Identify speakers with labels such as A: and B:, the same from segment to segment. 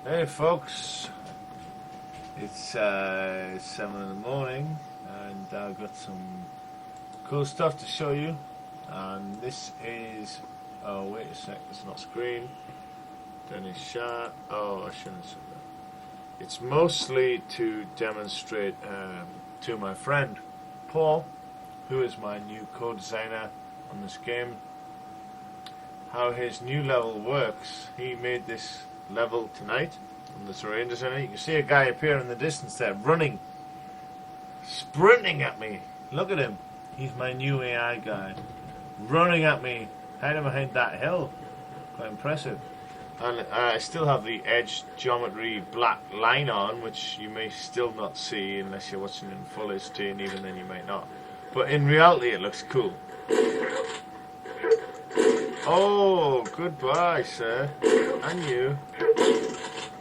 A: Hey folks, it's 7 in the morning and I've got some cool stuff to show you. And this is, oh wait a sec, it's not screen, then it's shot, oh I shouldn't have said that. It's mostly to demonstrate to my friend Paul, who is my new co-designer on this game, how his new level works. He made this level tonight on the terrain designer. You can see a guy appear in the distance there, running, sprinting at me. Look at him. He's my new AI guy, running at me, hiding behind that hill. Quite impressive. And I still have the edge geometry black line on, which you may still not see unless you're watching in full HD, and even then you might not. But in reality it looks cool. Oh, goodbye, sir. And you.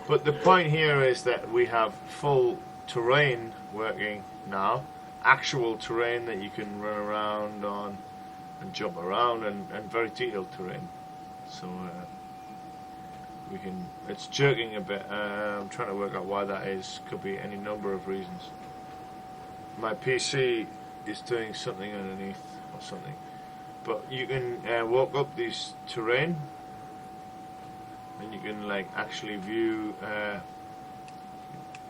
A: But the point here is that we have full terrain working now. Actual terrain that you can run around on and jump around, and very detailed terrain. So we can. It's jerking a bit. I'm trying to work out why that is. Could be any number of reasons. My PC is doing something underneath or something. But you can walk up these terrain, and you can like actually view.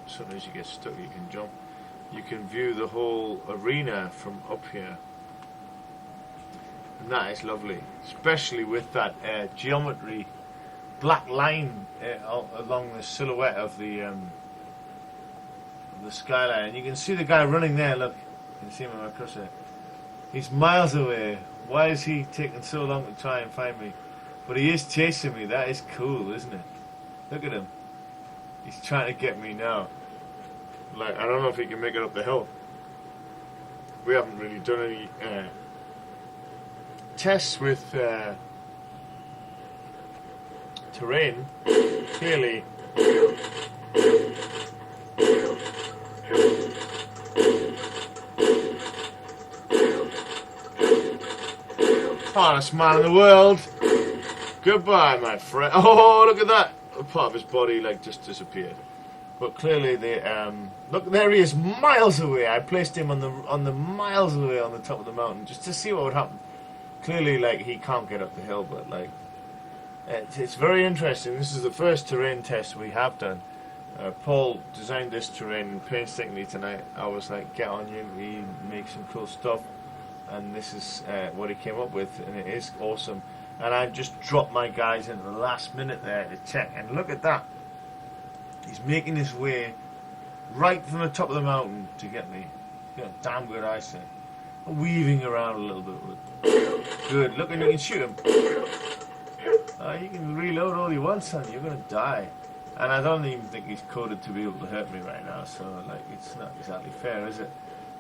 A: Sometimes you get stuck, you can jump. You can view the whole arena from up here, and that is lovely, especially with that geometry black line along the silhouette of the skyline. You can see the guy running there. Look, you can see him on my cursor. He's miles away. Why is he taking so long to try and find me? But he is chasing me. That is cool, isn't it? Look at him. He's trying to get me now. Like, I don't know if he can make it up the hill. We haven't really done any tests with terrain. Clearly, hardest man in the world. Goodbye, my friend. Oh, look at that! A part of his body like just disappeared. But clearly, look, there he is, miles away. I placed him on the miles away on the top of the mountain just to see what would happen. Clearly, like, he can't get up the hill, but like, it's very interesting. This is the first terrain test we have done. Paul designed this terrain painstakingly tonight. I was like, get on you, we make some cool stuff. And this is what he came up with, and it is awesome. And I just dropped my guys into the last minute there to check, and look at that. He's making his way right from the top of the mountain to get me. He's got a damn good eyesight. Weaving around a little bit with it. Good, look, and you can shoot him. You can reload all you want, son. You're going to die. And I don't even think he's coded to be able to hurt me right now, so like, it's not exactly fair, is it?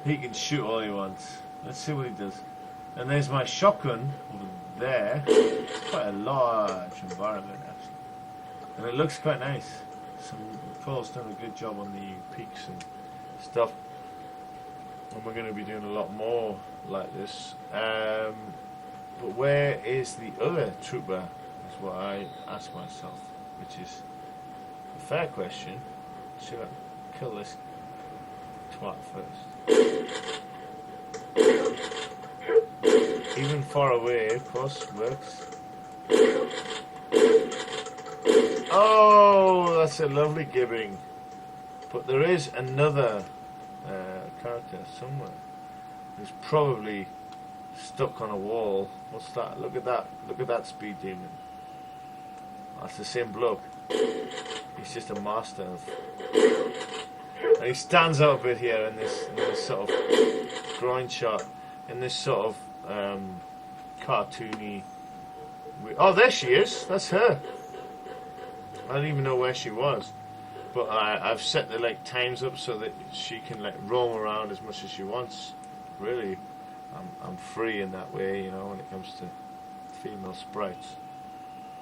A: He can shoot all he wants. Let's see what he does. And there's my shotgun over there. It's quite a large environment, actually. And it looks quite nice. Paul's done a good job on the peaks and stuff. And we're going to be doing a lot more like this. But where is the other trooper? Is what I ask myself. Which is a fair question. Should I kill this twat first? Even far away, of course, works. Oh, that's a lovely gibbing. But there is another character somewhere who's probably stuck on a wall. What's that? Look at that. Look at that speed demon. That's the same bloke. He's just a master of... And he stands out a bit here in this sort of groin shot, in this sort of cartoony... Oh, there she is. That's her. I don't even know where she was. But I've set the like times up so that she can like roam around as much as she wants. Really, I'm free in that way, you know, when it comes to female sprites.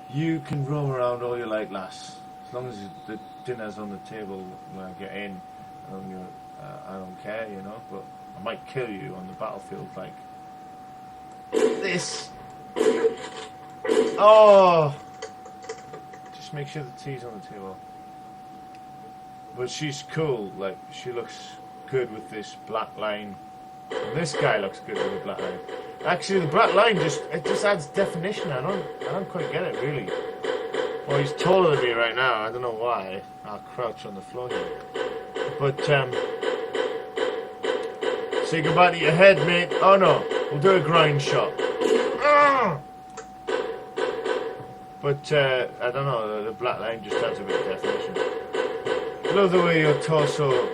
A: You can roam around all you like, lass, as long as the dinner's on the table when I get in. I don't care, you know. But I might kill you on the battlefield like this. Oh, just make sure the tea's on the table. But she's cool. Like, she looks good with this black line. And this guy looks good with the black line. Actually, the black line just adds definition. I don't quite get it really. Well, he's taller than me right now. I don't know why. I'll crouch on the floor here. But say goodbye to your head, mate. Oh no, we'll do a grind shot. But I don't know. The black line just adds a bit of definition. I love the way your torso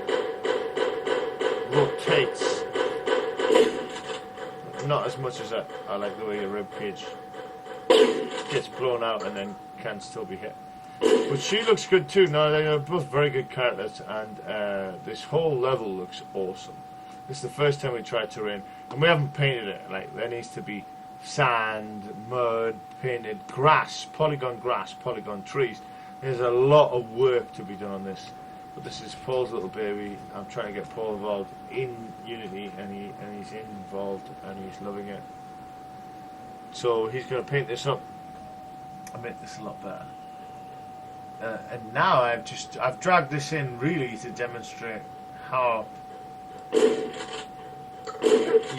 A: rotates. Not as much as I like the way your rib cage gets blown out and then can still be hit. But she looks good too. No, they're both very good characters, and this whole level looks awesome. This is the first time we tried terrain, and we haven't painted it. Like, there needs to be sand, mud, painted grass, polygon trees. There's a lot of work to be done on this. But this is Paul's little baby. I'm trying to get Paul involved in Unity, and he's involved, and he's loving it. So he's going to paint this up and make this a lot better. And now I've dragged this in really to demonstrate how you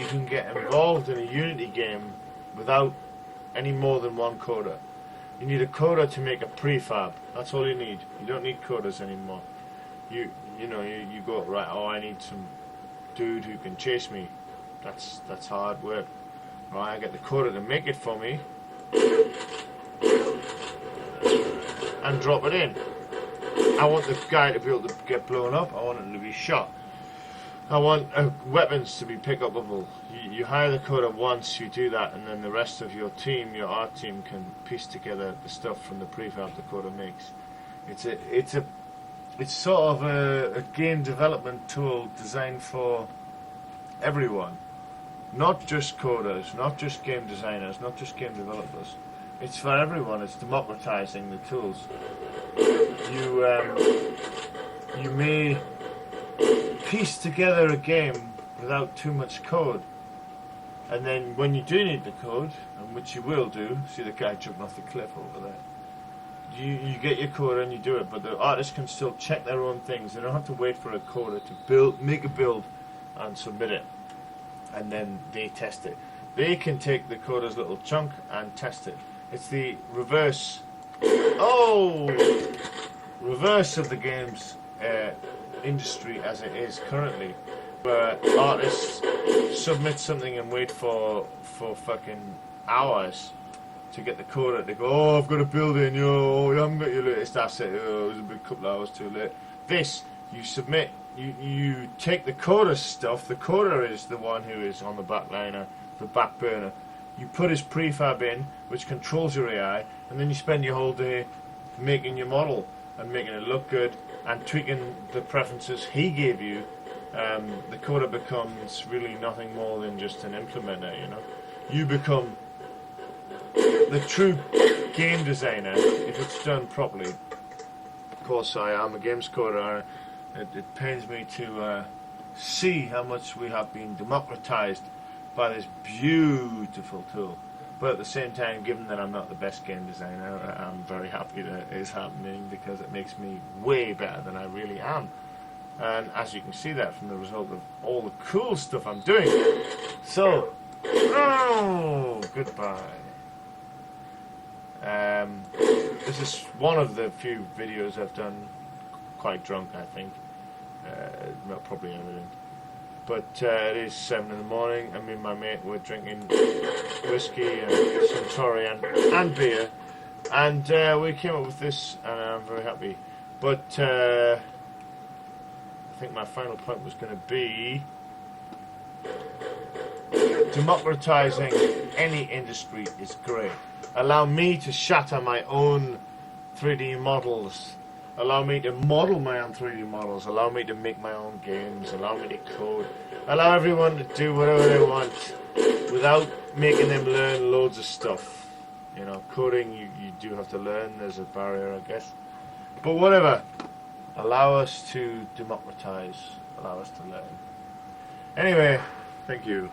A: can get involved in a Unity game without any more than one coder. You need a coder to make a prefab. That's all you need. You don't need coders anymore. You go, right, oh, I need some dude who can chase me. That's hard work. Right, I get the coder to make it for me and drop it in. I want the guy to be able to get blown up. I want him to be shot. I want weapons to be pick-upable. You hire the coder once, you do that, and then the rest of your team, your art team, can piece together the stuff from the prefab the coder makes. It's sort of a game development tool designed for everyone. Not just coders, not just game designers, not just game developers. It's for everyone. It's democratizing the tools. You may piece together a game without too much code, and then when you do need the code, and which you will do, see the guy jumping off the cliff over there. You get your coder and you do it, but the artists can still check their own things. They don't have to wait for a coder to make a build and submit it, and then they test it. They can take the coder's little chunk and test it. It's the reverse of the games industry as it is currently, where artists submit something and wait for fucking hours to get the coder to go, oh, I've got to build in, you haven't got your latest asset, oh, it was a couple of hours too late. This, you submit, you take the coder stuff, the coder is the one who is on the back liner, the back burner. You put his prefab in, which controls your AI, and then you spend your whole day making your model and making it look good and tweaking the preferences he gave you. The coder becomes really nothing more than just an implementer, you know. You become the true game designer if it's done properly. Of course, I am a games coder. It pains me to see how much we have been democratized by this beautiful tool. But at the same time, given that I'm not the best game designer, I'm very happy that it is happening, because it makes me way better than I really am. And as you can see that from the result of all the cool stuff I'm doing. So, goodbye. This is one of the few videos I've done quite drunk, I think. Not probably everything. But it is 7 in the morning, and me and my mate were drinking whiskey and Suntory and beer. And we came up with this, and I'm very happy. But I think my final point was going to be democratizing any industry is great. Allow me to shatter my own 3D models. Allow me to model my own 3D models. Allow me to make my own games. Allow me to code. Allow everyone to do whatever they want without making them learn loads of stuff. You know, coding you do have to learn. There's a barrier, I guess. But whatever. Allow us to democratize. Allow us to learn. Anyway, thank you.